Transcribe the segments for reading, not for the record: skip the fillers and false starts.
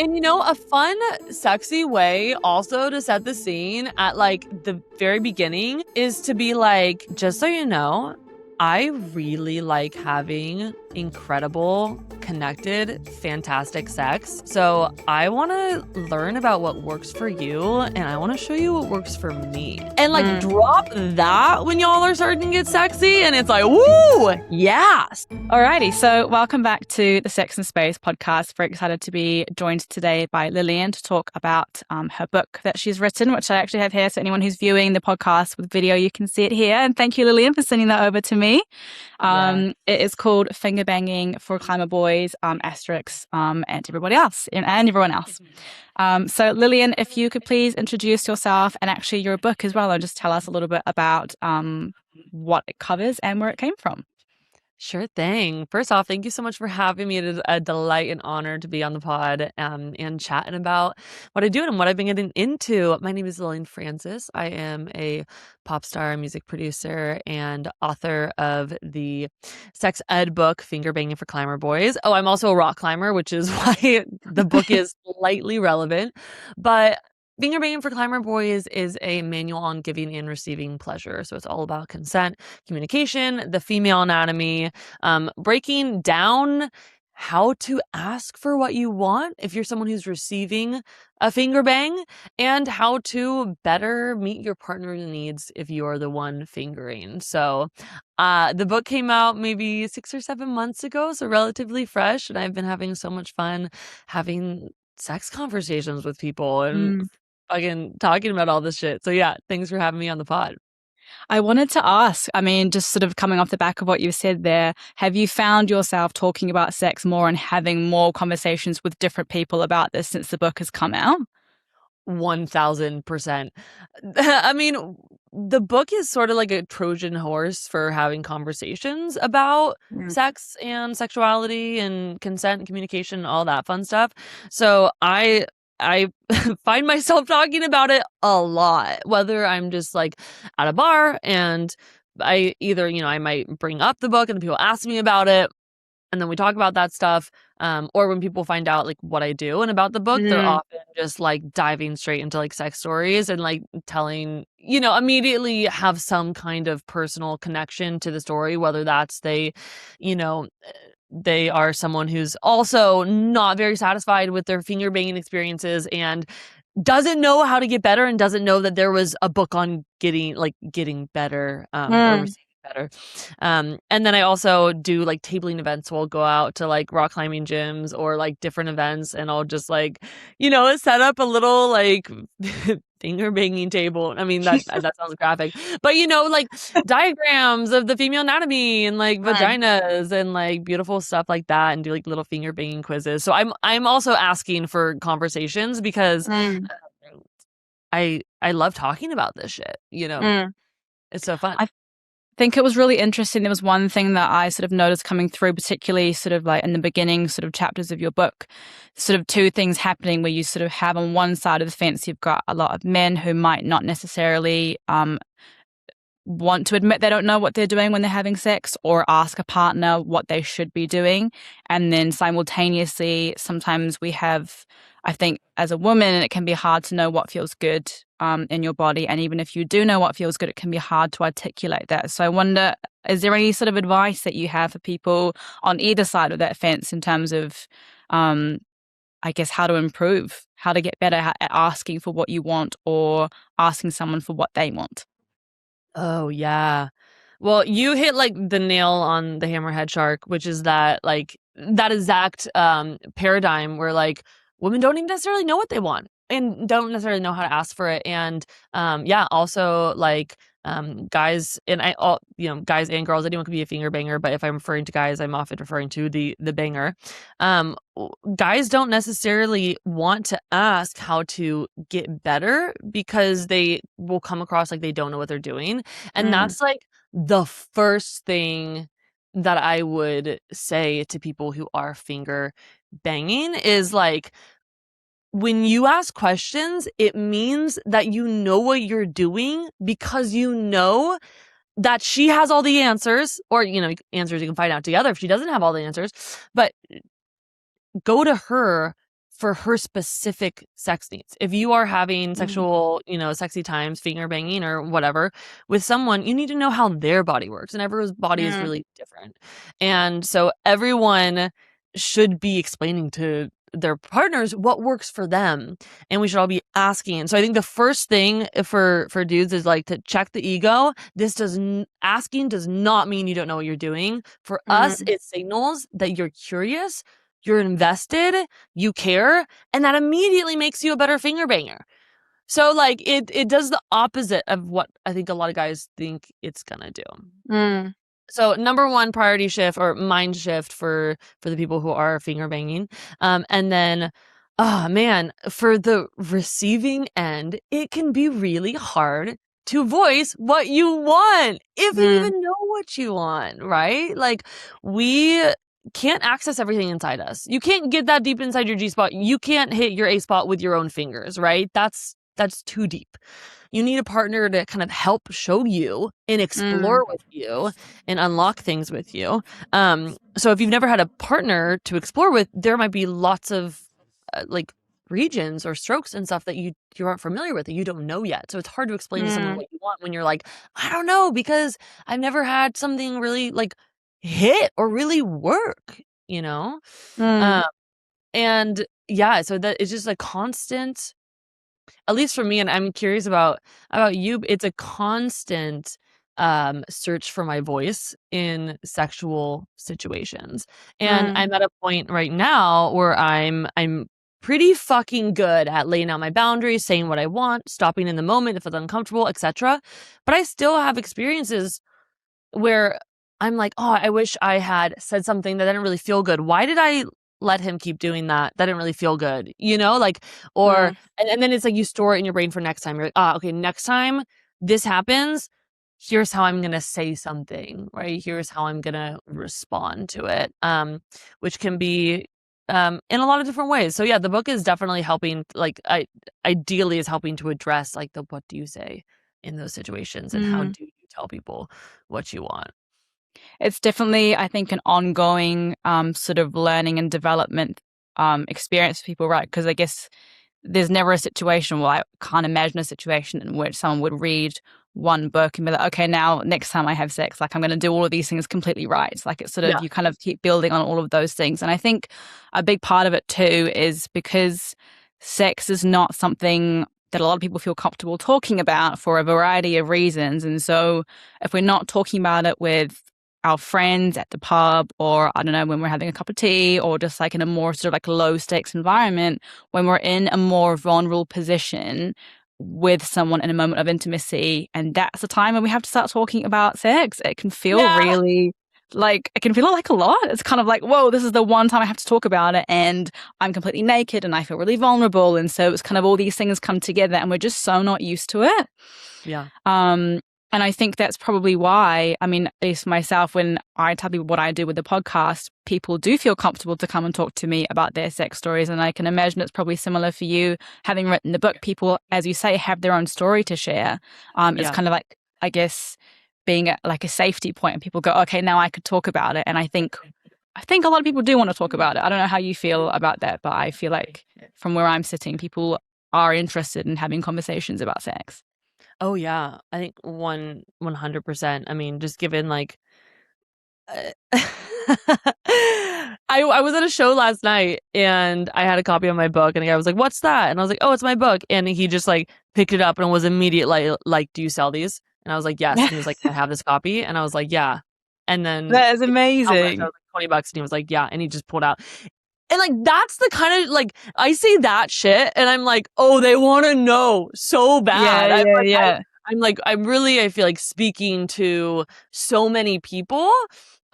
And a fun, sexy way also to set the scene at like the very beginning is to be like, just so you know, I really like having incredible, connected, fantastic sex. So I want to learn about what works for you and I want to show you what works for me. And like drop that when y'all are starting to get sexy and it's like, woo, yes. Alrighty, so welcome back to the Sex and Space podcast. Very excited to be joined today by Lillian to talk about her book that she's written, which I actually have here. So anyone who's viewing the podcast with video, you can see it here. And thank you, Lillian, for sending that over to me. It is called Finger Banging for Climber Boys, Asterix, and everybody else, and everyone else. So Lillian, if you could please introduce yourself and actually your book as well, and just tell us a little bit about what it covers and where it came from. Sure thing. First off, thank you so much for having me. It is a delight and honor to be on the pod and chatting about what I do and what I've been getting into. My name is Lillian Frances. I am a pop star, music producer, and author of the sex ed book, Finger Banging for Climber Boys. Oh, I'm also a rock climber, which is why the book is slightly relevant. But Finger Banging for Climber Boys is a manual on giving and receiving pleasure. So it's all about consent, communication, the female anatomy, breaking down how to ask for what you want if you're someone who's receiving a finger bang, and how to better meet your partner's needs if you're the one fingering. So the book came out maybe 6 or 7 months ago, so relatively fresh, and I've been having so much fun having sex conversations with people and fucking talking about all this shit. So yeah, thanks for having me on the pod. I wanted to ask, I mean, just sort of coming off the back of what you said there, have you found yourself talking about sex more and having more conversations with different people about this since the book has come out? 1000%. I mean, the book is sort of like a Trojan horse for having conversations about sex and sexuality and consent and communication and all that fun stuff. So I find myself talking about it a lot, whether I'm just like at a bar and I either, I might bring up the book and people ask me about it and then we talk about that stuff. Or when people find out like what I do and about the book, they're often just like diving straight into like sex stories and like telling, immediately have some kind of personal connection to the story, whether that's they are someone who's also not very satisfied with their finger banging experiences and doesn't know how to get better and doesn't know that there was a book on getting better or receiving better. And then I also do like tabling events. So I'll go out to like rock climbing gyms or like different events and I'll just like, set up a little like finger banging table. I mean, that sounds graphic, but like diagrams of the female anatomy and like vaginas and like beautiful stuff like that and do like little finger banging quizzes. So I'm also asking for conversations because I love talking about this shit, It's so fun. I think it was really interesting. There was one thing that I sort of noticed coming through, particularly sort of like in the beginning sort of chapters of your book, sort of two things happening where you sort of have on one side of the fence, you've got a lot of men who might not necessarily want to admit they don't know what they're doing when they're having sex or ask a partner what they should be doing. And then simultaneously, sometimes we have, I think as a woman, it can be hard to know what feels good in your body. And even if you do know what feels good, it can be hard to articulate that. So I wonder, is there any sort of advice that you have for people on either side of that fence in terms of, I guess, how to improve, how to get better at asking for what you want or asking someone for what they want? Oh, yeah. Well, you hit like the nail on the hammerhead shark, which is that like that exact paradigm where like women don't even necessarily know what they want and don't necessarily know how to ask for it. And also like guys and guys and girls, anyone could be a finger banger, but if I'm referring to guys, I'm often referring to the banger. Guys don't necessarily want to ask how to get better because they will come across like they don't know what they're doing. And that's like the first thing that I would say to people who are finger banging is like, when you ask questions, it means that you know what you're doing because you know that she has all the answers, or, answers you can find out together if she doesn't have all the answers. But go to her for her specific sex needs. If you are having sexual, sexy times, finger banging or whatever with someone, you need to know how their body works, and everyone's body is really different. And so everyone should be explaining to their partners what works for them, and we should all be asking. So I think the first thing for dudes is like to check the ego. Asking does not mean you don't know what you're doing. For us, it signals that you're curious, you're invested, you care, and that immediately makes you a better finger banger. So like it does the opposite of what I think a lot of guys think it's gonna do. So number one, priority shift or mind shift for the people who are finger banging. And then, oh man, for the receiving end, it can be really hard to voice what you want, if you even know what you want, right? Like, we can't access everything inside us. You can't get that deep inside your G spot. You can't hit your A spot with your own fingers, right? That's too deep. You need a partner to kind of help show you and explore with you and unlock things with you. So if you've never had a partner to explore with, there might be lots of like regions or strokes and stuff that you aren't familiar with, that you don't know yet. So it's hard to explain to someone what you want when you're like, I don't know, because I've never had something really like hit or really work, and yeah, so that it's just a constant, at least for me, and I'm curious about you, it's a constant search for my voice in sexual situations. And I'm at a point right now where I'm pretty fucking good at laying out my boundaries, saying what I want, stopping in the moment if it's uncomfortable, etc. But I still have experiences where I'm like, oh, I wish I had said something that didn't really feel good. Why did I let him keep doing that? That didn't really feel good, like, or, and then it's like you store it in your brain for next time. You're like, okay, next time this happens, here's how I'm going to say something, right? Here's how I'm going to respond to it. Which can be, in a lot of different ways. So yeah, the book is definitely helping, like, ideally is helping to address like what do you say in those situations, and how do you tell people what you want? It's definitely, I think, an ongoing sort of learning and development experience for people, right? Because I guess there's never a situation, well, I can't imagine a situation in which someone would read one book and be like, okay, now next time I have sex, like I'm going to do all of these things completely right. Like it's sort of, you kind of keep building on all of those things. And I think a big part of it too is because sex is not something that a lot of people feel comfortable talking about for a variety of reasons. And so if we're not talking about it with our friends at the pub, or I don't know, when we're having a cup of tea, or just like in a more sort of like low stakes environment, when we're in a more vulnerable position with someone in a moment of intimacy, and that's the time when we have to start talking about sex, it can feel really like, it can feel like a lot. It's kind of like, whoa, this is the one time I have to talk about it, and I'm completely naked and I feel really vulnerable. And so it's kind of all these things come together, and we're just so not used to it. Yeah. And I think that's probably why, I mean, at least myself, when I tell people what I do with the podcast, people do feel comfortable to come and talk to me about their sex stories. And I can imagine it's probably similar for you. Having written the book, people, as you say, have their own story to share. It's kind of like, I guess, being like a safety point, and people go, okay, now I could talk about it. And I think a lot of people do want to talk about it. I don't know how you feel about that, but I feel like from where I'm sitting, people are interested in having conversations about sex. Oh yeah, I think 100%. I mean, just given like, I was at a show last night and I had a copy of my book, and the guy was like, "What's that?" And I was like, "Oh, it's my book." And he just like picked it up and was immediately like, "Do you sell these?" And I was like, "Yes." And he was like, "I have this copy," and I was like, "Yeah." And then That is how much? I was amazing. like, $20, and he was like, "Yeah." And he just pulled out. And like, that's the kind of like, I say that shit and I'm like, oh, they want to know so bad. I feel like speaking to so many people.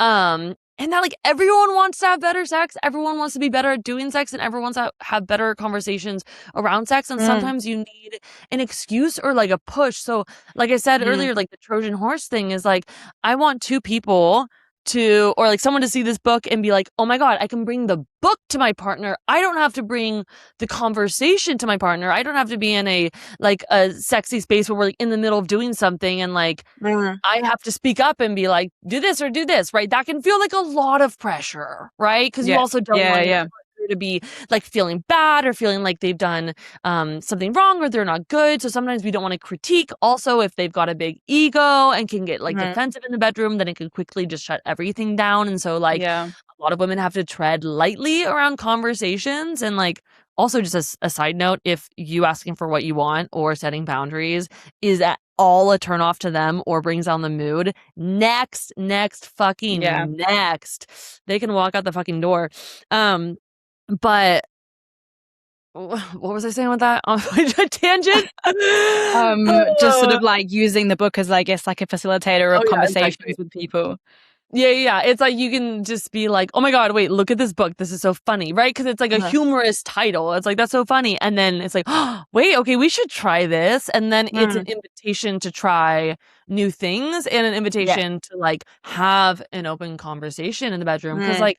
And that like everyone wants to have better sex. Everyone wants to be better at doing sex, and everyone wants to have better conversations around sex. And sometimes you need an excuse or like a push. So like I said earlier, like the Trojan horse thing is like, I want two people to, or like someone to see this book and be like, oh my God, I can bring the book to my partner. I don't have to bring the conversation to my partner. I don't have to be in a sexy space where we're like in the middle of doing something and like I have to speak up and be like, do this or do this, right? That can feel like a lot of pressure, right? Because you also don't want your partner to be like feeling bad or feeling like they've done something wrong or they're not good. So sometimes we don't want to critique. Also, if they've got a big ego and can get like Mhm. defensive in the bedroom, then it can quickly just shut everything down. And so like Yeah. a lot of women have to tread lightly around conversations. And like also just as a side note, if you asking for what you want or setting boundaries is at all a turn off to them or brings down the mood, next Yeah. fucking next. They can walk out the fucking door. But what was I saying with that? On a tangent? Just sort of like using the book as, I guess, like a facilitator Oh of yeah, exactly. conversations with people. Yeah. It's like you can just be like, "Oh my god, wait, look at this book. This is so funny." Right? Because it's like a Uh-huh. humorous title. It's like, "That's so funny." And then it's like, "Oh, wait, okay, we should try this." And then it's an Mm. invitation to try new things and an Yeah. invitation to like have an open conversation in the bedroom. Because Mm. like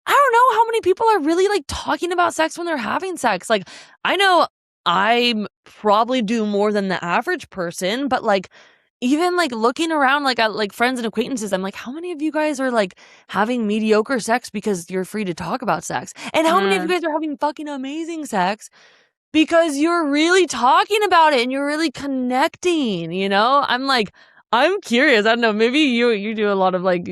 I don't know how many people are really like talking about sex when they're having sex. Like, I know I probably do more than the average person, but like, even like looking around like at like friends and acquaintances, I'm like, how many of you guys are like having mediocre sex because you're free to talk about sex? And how many of you Mm. guys are having fucking amazing sex because you're really talking about it and you're really connecting, you know? I'm like, I'm curious. I don't know. Maybe you do a lot of like,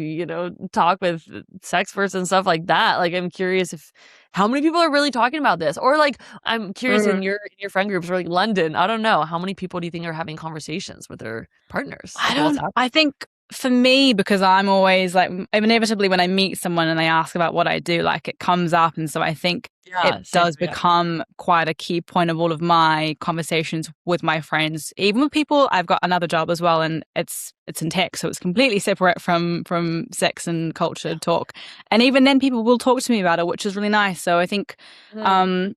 talk with sex experts and stuff like that. Like, I'm curious if how many people are really talking about this, or like, I'm curious Mm. in your friend groups or like London. I don't know how many people do you think are having conversations with their partners about what's happening? I think for me, because I'm always like, inevitably when I meet someone and they ask about what I do, like it comes up. And so I think it Yeah, same. does Yeah. become quite a key point of all of my conversations with my friends, even with people. I've got another job as well, and it's in tech, so it's completely separate from sex and culture talk. And even then people will talk to me about it, which is really nice. So I think Mm. um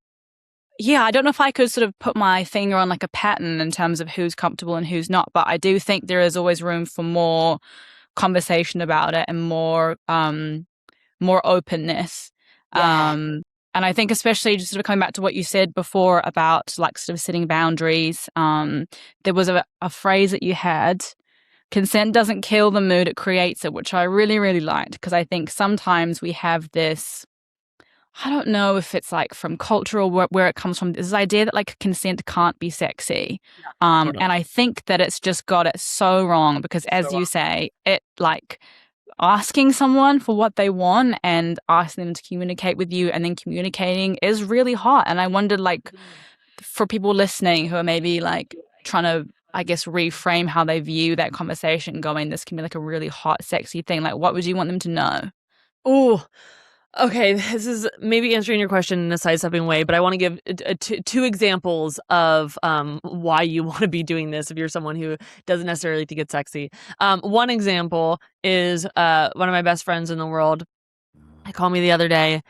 yeah, I don't know if I could sort of put my finger on like a pattern in terms of who's comfortable and who's not, but I do think there is always room for more conversation about it and more openness. Yeah. And I think especially just sort of coming back to what you said before about like sort of setting boundaries, there was a phrase that you had, consent doesn't kill the mood, it creates it, which I really, really liked, because I think sometimes we have this, I don't know if it's like from culture or where it comes from, this idea that like consent can't be sexy. Yeah. Totally. And I think that it's just got it so wrong, because So as you say, it like asking someone for what they want and asking them to communicate with you and then communicating is really hot. And I wondered, like, for people listening who are maybe like trying to, I guess, reframe how they view that conversation, going, this can be like a really hot, sexy thing. Like, what would you want them to know? Oh, okay, this is maybe answering your question in a sidestepping way, but I want to give two examples of why you want to be doing this if you're someone who doesn't necessarily think it's sexy. One example is one of my best friends in the world. He called me the other day.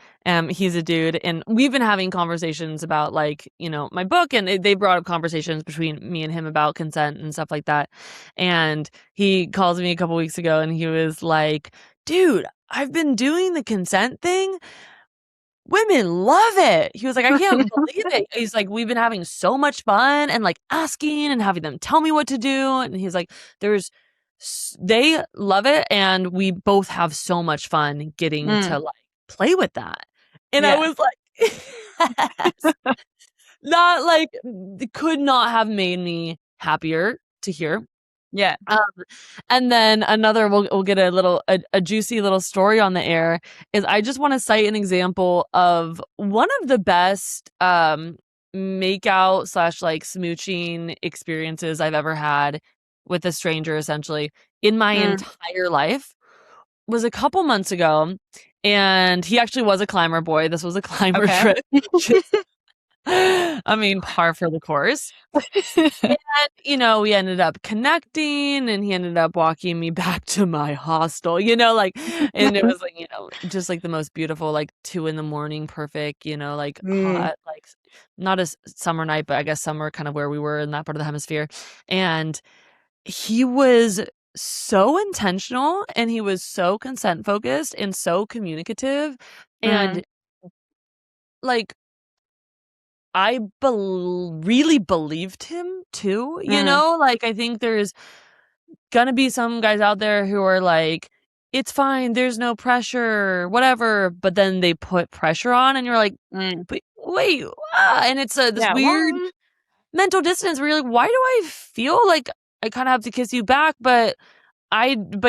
He's a dude, and we've been having conversations about like my book, and they brought up conversations between me and him about consent and stuff like that. And he calls me a couple weeks ago, and he was like, "Dude, I've been doing the consent thing. Women love it." He was like, "I can't believe it." He's like, "We've been having so much fun and like asking and having them tell me what to do." And he's like, "There's they love it, and we both have so much fun getting Mm, to like play with that." And I yeah, was like, yes. Not like could not have made me happier to hear. yeah. Um, and then another, we'll get a juicy little story on the air, is I just want to cite an example of one of the best make out slash like smooching experiences I've ever had with a stranger, essentially, in my Mm, entire life, was a couple months ago. And he actually was a climber boy. This was a climber okay. trip. I mean, par for the course. And, we ended up connecting, and he ended up walking me back to my hostel, like, and it was like, just like the most beautiful, like 2 a.m, perfect, like Mm, hot, like not a summer night, but I guess summer kind of where we were in that part of the hemisphere. And he was so intentional, and he was so consent focused and so communicative. mm, And like, I really believed him too, mm, like, I think there's gonna be some guys out there who are like, it's fine, there's no pressure, whatever. But then they put pressure on, and you're like, Mm. but wait, and it's this Yeah. weird Well, mental dissonance where you're like, why do I feel like I kind of have to kiss you back, but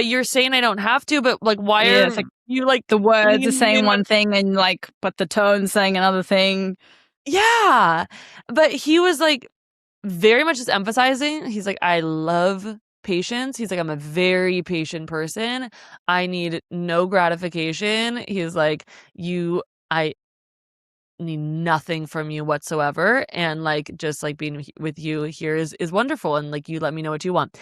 you're saying I don't have to, but like, why yeah, it's are like you like the words are leaning saying in? one thing and like, but the tone's saying another thing. Yeah. But he was like very much just emphasizing, he's like, I love patience. He's like, I'm a very patient person. I need no gratification. He's like, I need nothing from you whatsoever. And like, just like being with you here is wonderful. And like, you let me know what you want.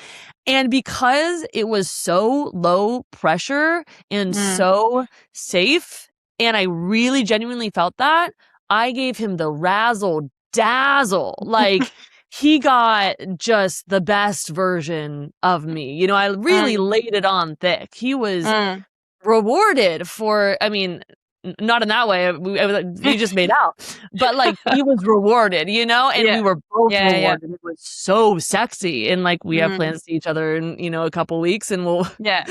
And because it was so low pressure and Mm. so safe, and I really genuinely felt that, I gave him the razzle dazzle. Like, he got just the best version of me. I really Mm. laid it on thick. He was Mm. rewarded for, I mean, not in that way. We just made out, but like he was rewarded, and Yeah. we were both Yeah. Yeah. rewarded. It was so sexy, and like we have Mm. plans to see each other in a couple weeks, and we'll Yeah.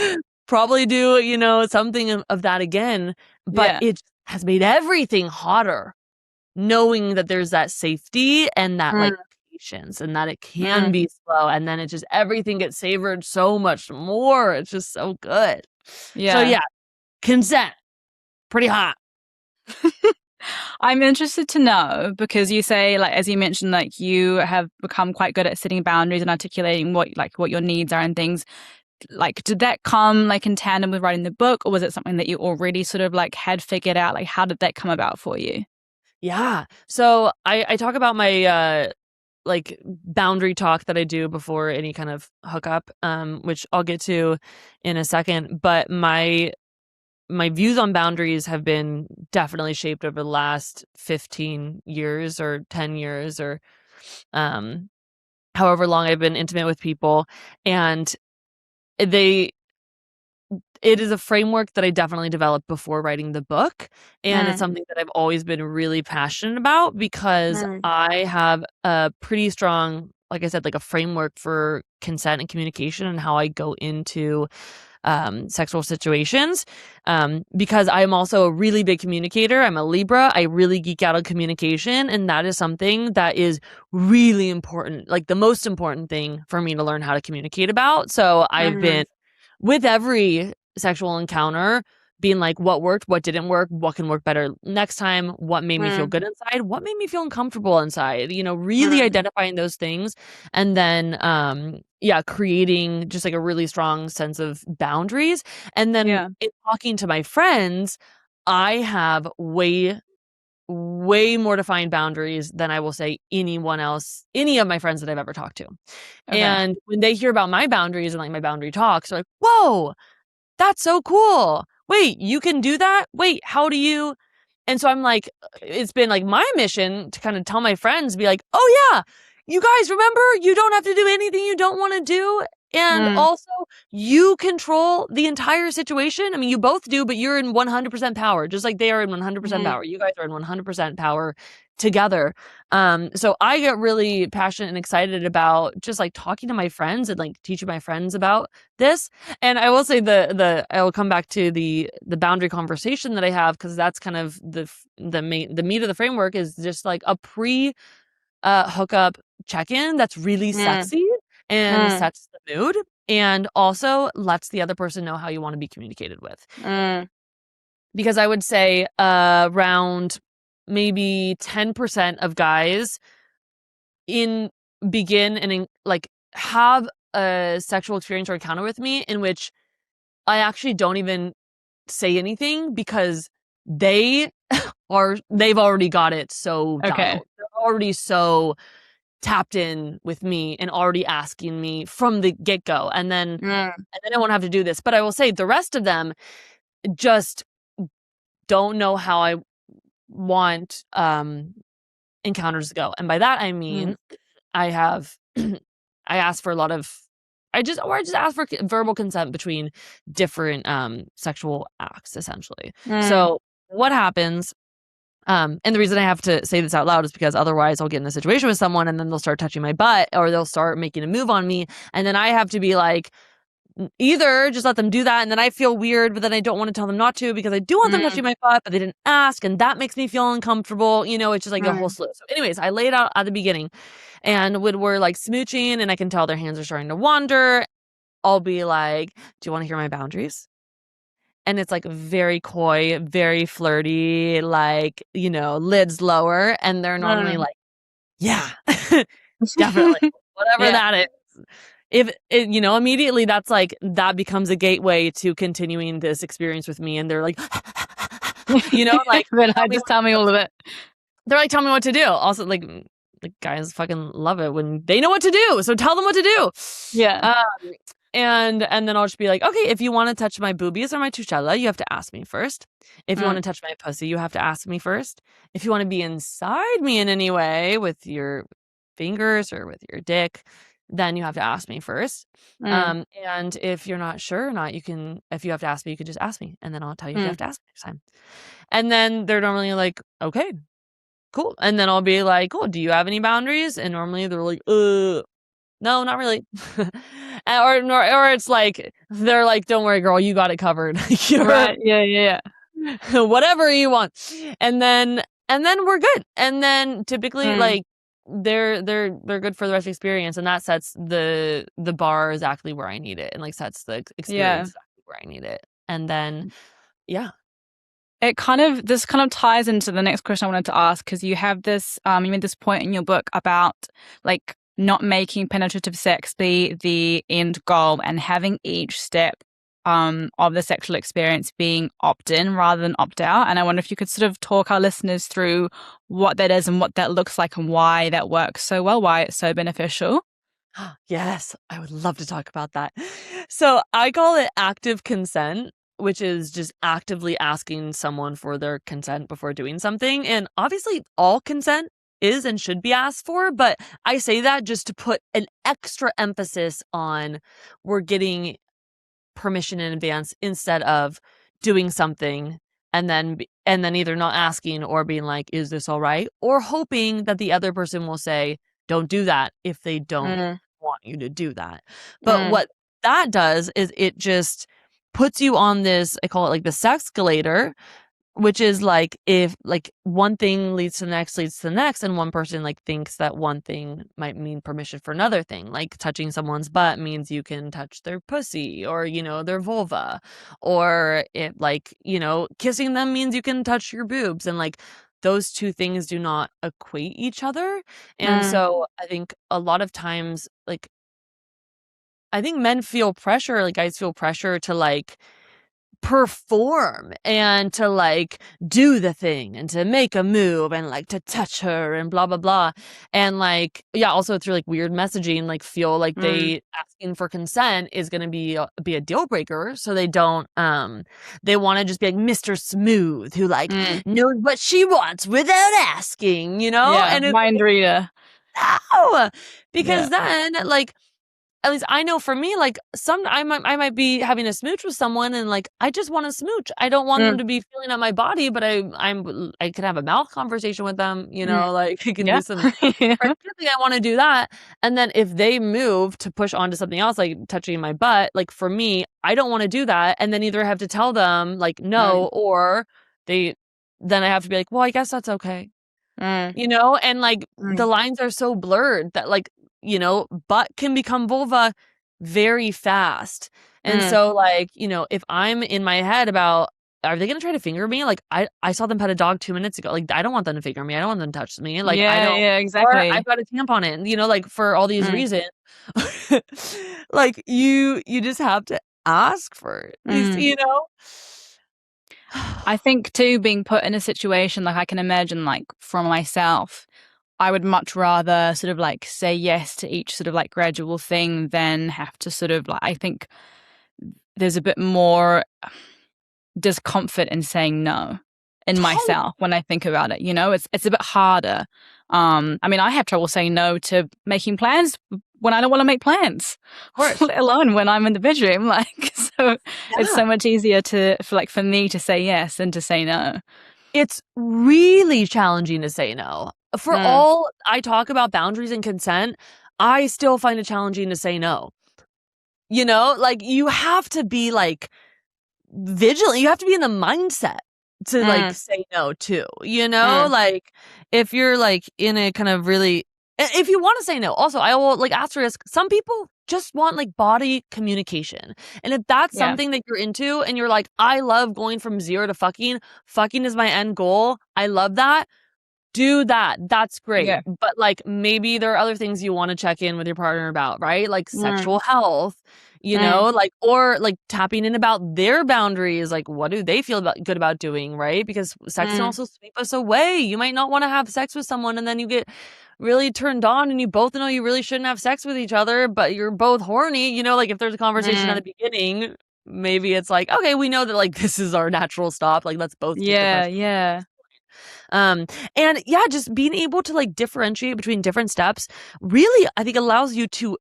probably do something of that again. But Yeah. it has made everything hotter, knowing that there's that safety and that like Mm. patience, and that it can Mm. be slow, and then it just everything gets savored so much more. It's just so good. So Yeah. yeah, consent, pretty hot. I'm interested to know because you say, like, as you mentioned, like you have become quite good at setting boundaries and articulating what your needs are and things. Like, did that come like in tandem with writing the book, or was it something that you already sort of like had figured out? Like, how did that come about for you? Yeah. So I talk about my like boundary talk that I do before any kind of hookup, which I'll get to in a second. But my views on boundaries have been definitely shaped over the last 15 years or 10 years or um however long I've been intimate with people. And they it is a framework that I definitely developed before writing the book, and it's Mm. something that I've always been really passionate about because Mm. I have a pretty strong, like I said, like a framework for consent and communication and how I go into sexual situations. Because I'm also a really big communicator. I'm a Libra. I really geek out on communication, and that is something that is really important, like the most important thing for me to learn how to communicate about. So I've Mm. been with every sexual encounter being like, what worked, what didn't work, what can work better next time, what made me feel Mm. good inside, what made me feel uncomfortable inside, really Mm. identifying those things. And then yeah, creating just like a really strong sense of boundaries. And then Yeah. in talking to my friends, I have way more defined boundaries than I will say anyone else, any of my friends that I've ever talked to. Okay. And when they hear about my boundaries and like my boundary talks, they're like, whoa, that's so cool. Wait, you can do that? Wait, how do you? And so I'm like, it's been like my mission to kind of tell my friends, be like, oh yeah, you guys remember, you don't have to do anything you don't want to do. And Mm. also, you control the entire situation. I mean, you both do, but you're in 100% power, just like they are in 100% Mm. power. You guys are in 100% power together. So I get really passionate and excited about just like talking to my friends and like teaching my friends about this. And I will say I will come back to the boundary conversation that I have, because that's kind of the meat of the framework is just like a pre hookup check-in that's really Mm. sexy and Mm. sets the mood, and also lets the other person know how you want to be communicated with. Mm. Because I would say around maybe 10% of guys in begin and like have a sexual experience or encounter with me in which I actually don't even say anything, because they they've already got it so Okay. dialed. They're already so tapped in with me and already asking me from the get-go. Mm. And then I won't have to do this. But I will say the rest of them just don't know how I want encounters to go. And by that I Mm. mean I have I ask for a lot of I just ask for verbal consent between different sexual acts, essentially. Mm. So what happens, and the reason I have to say this out loud is because otherwise I'll get in a situation with someone and then they'll start touching my butt or they'll start making a move on me, and then I have to be like, either just let them do that and then I feel weird, but then I don't want to tell them not to because I do want them touching my butt, but they didn't ask, and that makes me feel uncomfortable. It's just like a whole slew. So anyways, I laid out at the beginning, and when we're like smooching and I can tell their hands are starting to wander, I'll be like, do you want to hear my boundaries? And it's like very coy, very flirty, like, lids lower. And they're normally like, yeah, definitely, whatever Yeah. that is. If it, immediately that's like, that becomes a gateway to continuing this experience with me. And they're like, like, Then I just tell me all of it. they're like, tell me what to do. Also, like, guys fucking love it when they know what to do. So tell them what to do. Yeah. And then I'll just be like, okay, if you want to touch my boobies or my tuchella, you have to ask me first. If you want to touch my pussy, you have to ask me first. If you want to be inside me in any way with your fingers or with your dick, then you have to ask me first. And if you're not sure or not, if you have to ask me, you can just ask me. And then I'll tell you if you have to ask me next time. And then they're normally like, okay, cool. And then I'll be like, cool, do you have any boundaries? And normally they're like, no, not really. or it's like, they're like, don't worry, girl, you got it covered. Right. Yeah. Whatever you want. And then we're good. And then typically like they're good for the rest of the experience, and that sets the bar exactly where I need it, and like sets the experience exactly where I need it. And then this kind of ties into the next question I wanted to ask, because you have this you made this point in your book about like not making penetrative sex be the end goal, and having each step of the sexual experience being opt-in rather than opt-out. And I wonder if you could sort of talk our listeners through what that is and what that looks like and why that works so well, why it's so beneficial. Yes, I would love to talk about that. So I call it active consent, which is just actively asking someone for their consent before doing something. And obviously all consent is and should be asked for, but I say that just to put an extra emphasis on we're getting permission in advance instead of doing something and then either not asking or being like, is this all right? Or hoping that the other person will say, don't do that if they don't want you to do that. But what that does is it just puts you on this, I call it like the sexcalator, which is like if like one thing leads to the next, and one person like thinks that one thing might mean permission for another thing. Like touching someone's butt means you can touch their pussy or, their vulva. Or if like, kissing them means you can touch your boobs. And like those two things do not equate each other. And so I think a lot of times, like, I think men feel pressure, like guys feel pressure to like perform and to like do the thing and to make a move and like to touch her and blah blah blah. And like also through like weird messaging, like feel like they asking for consent is going to be a deal breaker, so they don't they want to just be like Mr. Smooth who like knows what she wants without asking, and it's mind reader. no, because then like, at least I know for me, like I might be having a smooch with someone and like I just want to smooch. I don't want them to be feeling on my body, but I can have a mouth conversation with them, like I can do some I want to do that. And then if they move to push onto something else, like touching my butt, like for me, I don't want to do that. And then either I have to tell them like no, or then I have to be like, well, I guess that's okay. And like the lines are so blurred that like, butt can become vulva very fast. And so like, if I'm in my head about, are they going to try to finger me? Like I saw them pet a dog 2 minutes ago. Like I don't want them to finger me. I don't want them to touch me. Like I don't, exactly. I've got a tampon in, like for all these reasons, like you just have to ask for it, I think too, being put in a situation, like I can imagine like from myself, I would much rather sort of like say yes to each sort of like gradual thing than have to sort of like, I think there's a bit more discomfort in saying no in myself when I think about it, it's a bit harder. I mean, I have trouble saying no to making plans when I don't want to make plans, let alone when I'm in the bedroom. Like, so it's so much easier for me to say yes than to say no. It's really challenging to say no. For all I talk about boundaries and consent, I still find it challenging to say no. Like you have to be like vigilant. You have to be in the mindset to like Mm, say no too, mm, like if you're like in a kind of really, if you want to say no. Also, I will like asterisk, some people just want like body communication. And if that's yeah, something that you're into and you're like, I love going from zero to fucking is my end goal. I love that. Do that. That's great. yeah, But like maybe there are other things you want to check in with your partner about, right? Like mm, sexual health, mm, like or like tapping in about their boundaries, like what do they feel good about doing, right? Because sex can mm, also sweep us away. You might not want to have sex with someone and then you get really turned on and you both know you really shouldn't have sex with each other, but you're both horny, like if there's a conversation at mm. the beginning, maybe it's like, okay, we know that like this is our natural stop. Like let's both take the Yeah, pressure. yeah. Um, and yeah, just being able to like differentiate between different steps really, I think, allows you to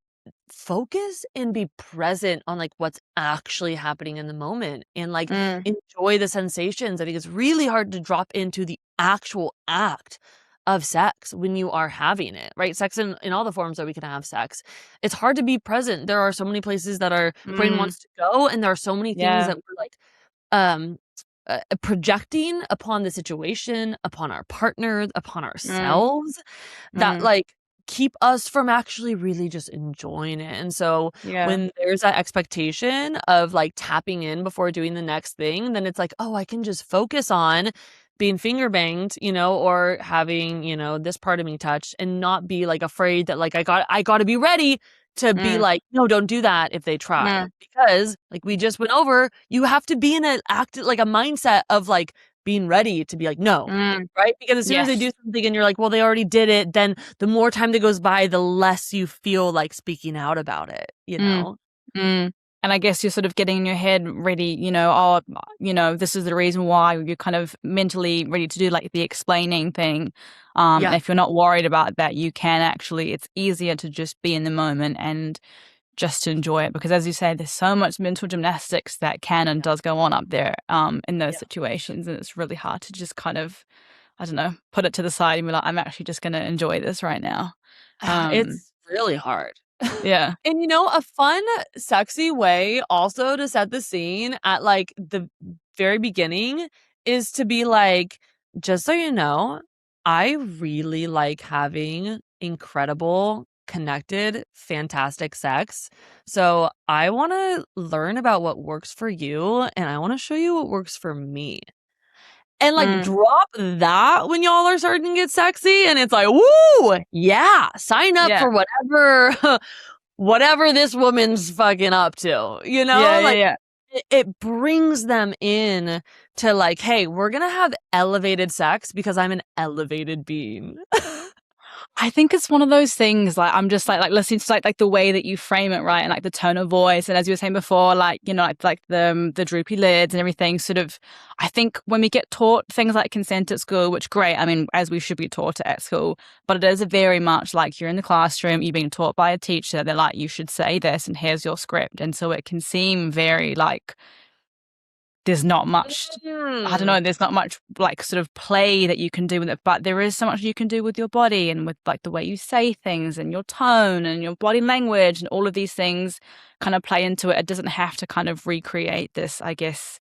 focus and be present on like what's actually happening in the moment and like Mm, enjoy the sensations. I think it's really hard to drop into the actual act of sex when you are having it, right? Sex in all the forms that we can have sex. It's hard to be present. There are so many places that our brain mm, wants to go, and there are so many things yeah. that we're like um projecting upon the situation, upon our partner, upon Mm, ourselves that mm, like keep us from actually really just enjoying it. And so yeah. when there's that expectation of like tapping in before doing the next thing, then it's like, oh, I can just focus on being finger banged, or having, this part of me touched and not be like afraid that like I got to be ready to be Mm, like, no, don't do that if they try. mm, Because like we just went over, you have to be in an act like a mindset of like being ready to be like, no, mm. right? Because as soon as they Yes. do something and you're like, well, they already did it, then the more time that goes by, the less you feel like speaking out about it, you Mm, know? mm. And I guess you're sort of getting in your head ready, this is the reason why you're kind of mentally ready to do like the explaining thing. And Yeah. if you're not worried about that, you can actually, it's easier to just be in the moment and just to enjoy it. Because as you say, there's so much mental gymnastics that can and Yeah. does go on up there in those Yeah. situations. And it's really hard to just kind of, I don't know, put it to the side and be like, I'm actually just going to enjoy this right now. Um, It's really hard. yeah. And a fun, sexy way also to set the scene at like the very beginning is to be like, just so you know, I really like having incredible, connected, fantastic sex. So I want to learn about what works for you and I want to show you what works for me. And like Mm, drop that when y'all are starting to get sexy and it's like, woo, yeah, sign up yeah. for whatever this woman's fucking up to, Yeah, yeah, like yeah. it brings them in to like, hey, we're gonna have elevated sex because I'm an elevated being. I think it's one of those things, like, I'm just like listening to like the way that you frame it, right? And like the tone of voice. And as you were saying before, like, like the droopy lids and everything sort of, I think when we get taught things like consent at school, which great, I mean, as we should be taught it at school, but it is very much like you're in the classroom, you're being taught by a teacher. They're like, you should say this and here's your script. And so it can seem very like, there's not much, I don't Mm. know, there's not much like sort of play that you can do with it, but there is so much you can do with your body and with like the way you say things and your tone and your body language and all of these things kind of play into it. It doesn't have to kind of recreate this, I guess,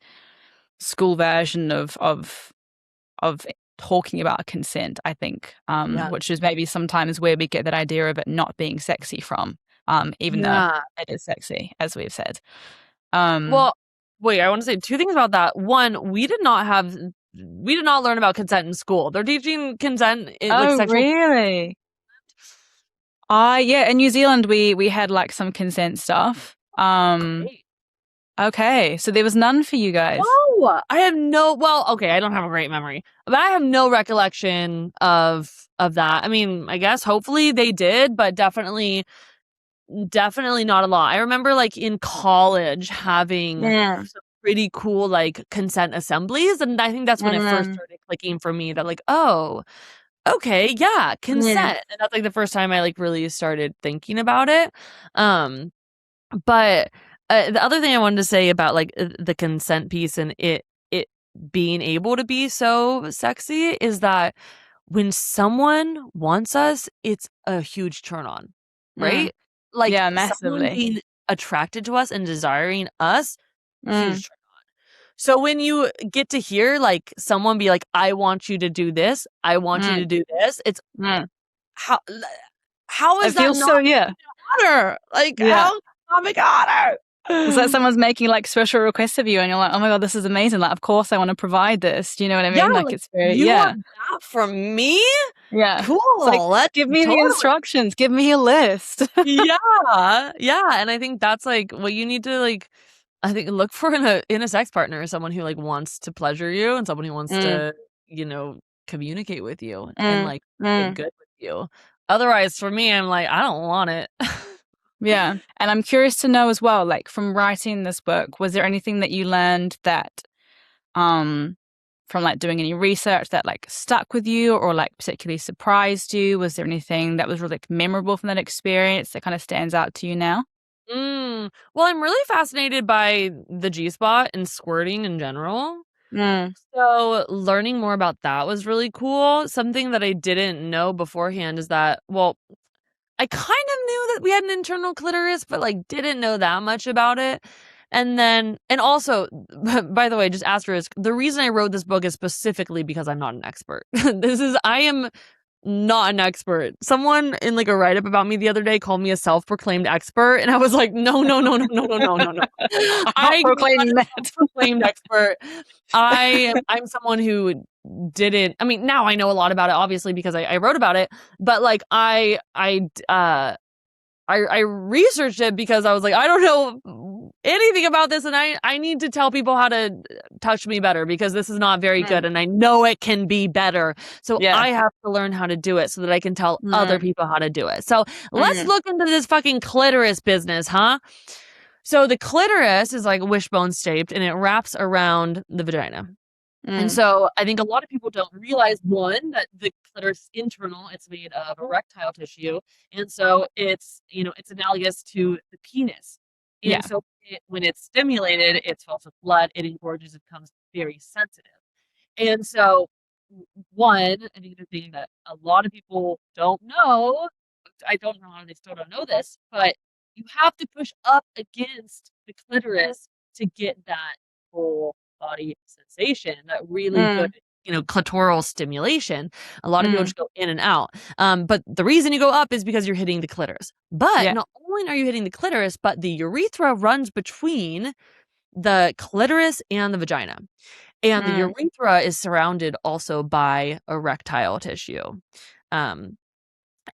school version of talking about consent, I think, Yeah. which is maybe sometimes where we get that idea of it not being sexy from, even though Yeah. it is sexy, as we've said. Um, Well, wait, I want to say two things about that. One, we did not learn about consent in school. They're teaching consent in like oh, sexual. really? Yeah, in New Zealand we had like some consent stuff. Great. Okay, so there was none for you guys. No, I have no. Well, okay, I don't have a great memory, but I have no recollection of that. I mean, I guess hopefully they did, but definitely not a lot. I remember like in college having Yeah. some pretty cool like consent assemblies, and I think that's when it first Mm, started clicking for me that like, oh, okay, yeah, mm, consent, and that's like the first time I like really started thinking about it. Um, but, the other thing I wanted to say about, like, the consent piece and it being able to be so sexy is that when someone wants us, it's a huge turn on, mm. right? Like, Yeah, someone massively. being attracted to us and desiring us, Mm, huge turn. So when you get to hear like someone be like, I want you to do this, I want you mm, to do this, it's mm. how how It is that feels not so, yeah. honor? Like Yeah. how comic honor? It's like someone's making like special requests of you and you're like, oh my God, this is amazing. Like, of course I want to provide this. Do you know what I Yeah, mean? Like like it's very, you yeah. want that from me? Yeah. It's like, Cool. Let's give me the totally. instructions. Give me a list. Yeah. Yeah. And I think that's like what you need to like I think look for in a sex partner, someone who like wants to pleasure you and someone who wants Mm, to, communicate with you and mm, like get mm. good with you. Otherwise, for me, I'm like, I don't want it. Yeah. And I'm curious to know as well, like from writing this book, was there anything that you learned that um from like doing any research that like stuck with you or like particularly surprised you? Was there anything that was really like, memorable from that experience that kind of stands out to you now? Well, I'm really fascinated by the G spot and squirting in general. Mm, So learning more about that was really cool. Something that I didn't know beforehand is that, well, I kind of knew that we had an internal clitoris, but like didn't know that much about it. And also, by the way, just asterisk, the reason I wrote this book is specifically because I'm not an expert. I am not an expert. Someone in like a write up about me the other day called me a self proclaimed expert. And I was like, no, no, no, no, no, no, no, no, no. I'm not I'm not proclaiming a that. self proclaimed expert. I'm someone who didn't, I mean, now I know a lot about it, obviously, because I wrote about it, but like I researched it because I was like, I don't know anything about this, and I need to tell people how to touch me better because this is not very Mm, good, and I know it can be better. So yeah. I have to learn how to do it so that I can tell other Mm, people how to do it. So let's mm, look into this fucking clitoris business, huh? So the clitoris is like wishbone shaped, and it wraps around the vagina. And mm, so I think a lot of people don't realize one that the clitoris internal, it's made of erectile tissue, and so it's analogous to the penis. And yeah. so when it's stimulated, it's filled with blood, it engorges, it becomes very sensitive. And so one, I think the thing that a lot of people don't know, I don't know how they still don't know this, but you have to push up against the clitoris to get that full body sensation, that really good, Mm, clitoral stimulation. A lot of people mm, just go in and out. But the reason you go up is because you're hitting the clitoris. But yeah. not only are you hitting the clitoris, but the urethra runs between the clitoris and the vagina. And the Mm, urethra is surrounded also by erectile tissue. Um,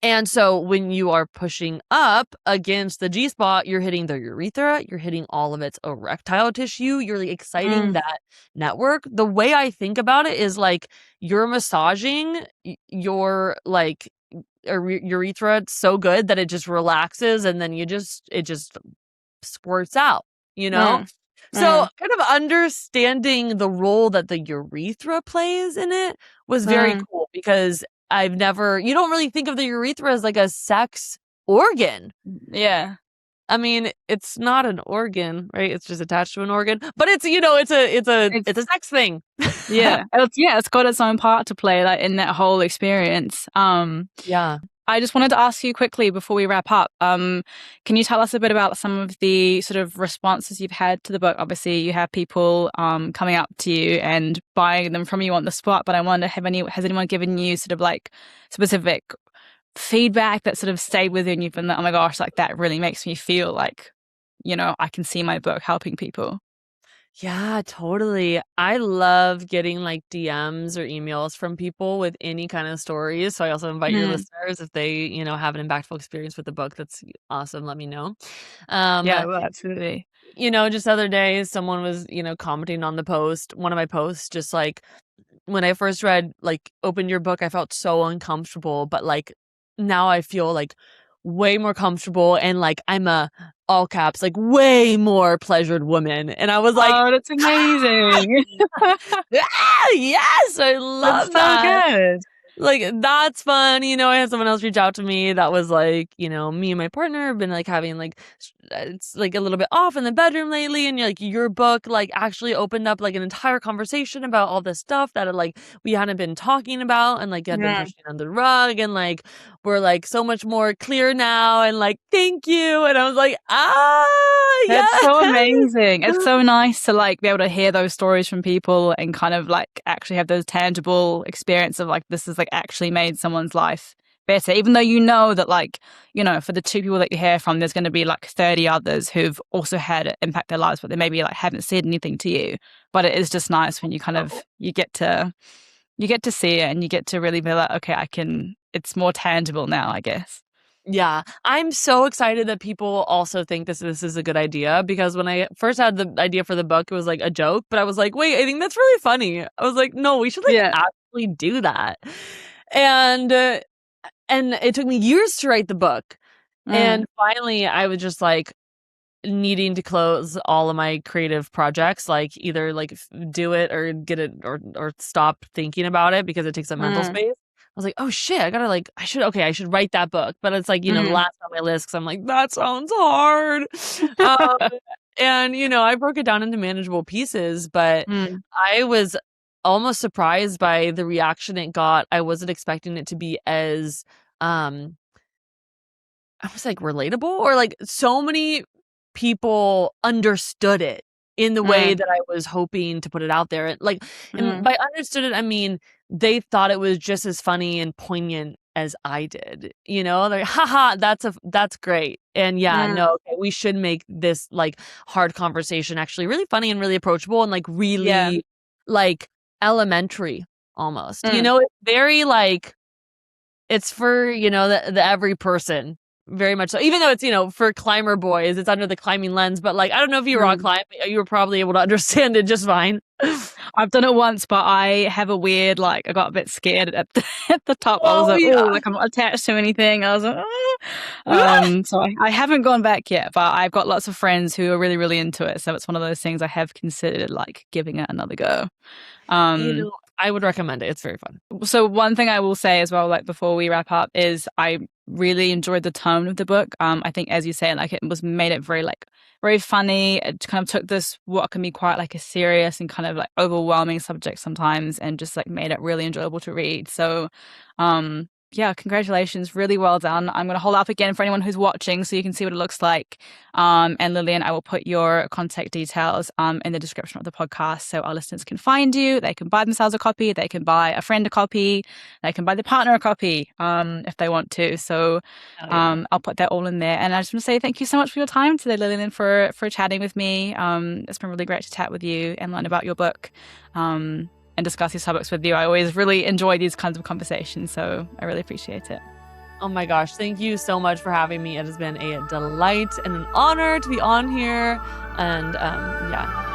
and so when you are pushing up against the G spot, you're hitting the urethra, you're hitting all of its erectile tissue, you're like exciting mm, that network. The way I think about it is like you're massaging your like urethra so good that it just relaxes and then it just squirts out, you know? mm, So mm, kind of understanding the role that the urethra plays in it was very mm. cool because you don't really think of the urethra as like a sex organ. Yeah. I mean, it's not an organ, right? It's just attached to an organ, but It's it's a sex thing. it's got its own part to play like in that whole experience. Yeah. I just wanted to ask you quickly before we wrap up. Can you tell us a bit about some of the sort of responses you've had to the book? Obviously, you have people coming up to you and buying them from you on the spot, but I wonder, has anyone given you sort of like specific feedback that sort of stayed with you and you've been like, oh my gosh, like that really makes me feel like, I can see my book helping people? Yeah, totally. I love getting like DMs or emails from people with any kind of stories. So I also invite your Mm, listeners if they, have an impactful experience with the book. That's awesome. Let me know. yeah, Um, well, absolutely. just the other day, someone was, commenting on the post, one of my posts, just like when I first read, like, opened your book, I felt so uncomfortable, but like now I feel like way more comfortable and like I'm a all caps, like way more pleasured woman. And I was like, Oh, that's amazing. ah, yes, I That's love so that. good. Like, that's fun. I had someone else reach out to me that was like, me and my partner have been like having like, it's like a little bit off in the bedroom lately. And like, your book like actually opened up like an entire conversation about all this stuff that like we hadn't been talking about and like had been Mm, pushing under the rug. And like, were like so much more clear now, and like, thank you. And I was like, That's yes. so amazing. It's so nice to like be able to hear those stories from people and kind of like actually have those tangible experience of like this has like actually made someone's life better. Even though you know that like, you know, for the 2 people that you hear from, there's going to be like 30 others who've also had it impact their lives, but they maybe like haven't said anything to you. But it is just nice when you kind of you get to see it and you get to really be like, okay, it's more tangible now, I guess. Yeah, I'm so excited that people also think this is a good idea, because when I first had the idea for the book, it was like a joke, but I was like, wait, I think that's really funny. I was like, no, we should like Yeah. actually do that. And it took me years to write the book. Mm. And finally I was just like needing to close all of my creative projects, like either like do it or get it or stop thinking about it because it takes up mental Mm. space. I was like, oh shit, I gotta like, I should write that book. But it's like, the Mm. last on my list, because I'm like, that sounds hard. Um, and I broke it down into manageable pieces, but Mm. I was almost surprised by the reaction it got. I wasn't expecting it to be as I was like relatable, or like so many people understood it in the way Mm. that I was hoping to put it out there. And like, and Mm. by understood it, I mean they thought it was just as funny and poignant as I did. Like, haha, that's great. And yeah, Mm. no, okay, we should make this like hard conversation actually really funny and really approachable and like Yeah. really like elementary almost. Mm. It's very like it's for, the every person, very much so. Even though it's, for climber boys, it's under the climbing lens, but, like, I don't know if you rock Mm. climb, you were probably able to understand it just fine. I've done it once, but I have a weird, like, I got a bit scared at the, at the top. I was Oh, like, oh, yeah. like I'm not attached to anything. I was like, oh. So I haven't gone back yet, but I've got lots of friends who are really, really into it. So it's one of those things I have considered, like, giving it another go. Um, I would recommend it. It's very fun. So one thing I will say as well, like before we wrap up, is I really enjoyed the tone of the book. I think, as you say, like it was made it very like very funny. It kind of took this what can be quite like a serious and kind of like overwhelming subject sometimes, and just like made it really enjoyable to read. So, yeah, congratulations, really well done. I'm going to hold up again for anyone who's watching so you can see what it looks like. And Lillian, I will put your contact details in the description of the podcast so our listeners can find you. They can buy themselves a copy, they can buy a friend a copy, they can buy the partner a copy if they want to. So Oh, yeah. I'll put that all in there. And I just want to say thank you so much for your time today, Lillian, and for chatting with me. It's been really great to chat with you and learn about your book. And discuss these topics with you. I always really enjoy these kinds of conversations, so I really appreciate it. Oh my gosh, thank you so much for having me. It has been a delight and an honor to be on here. And yeah,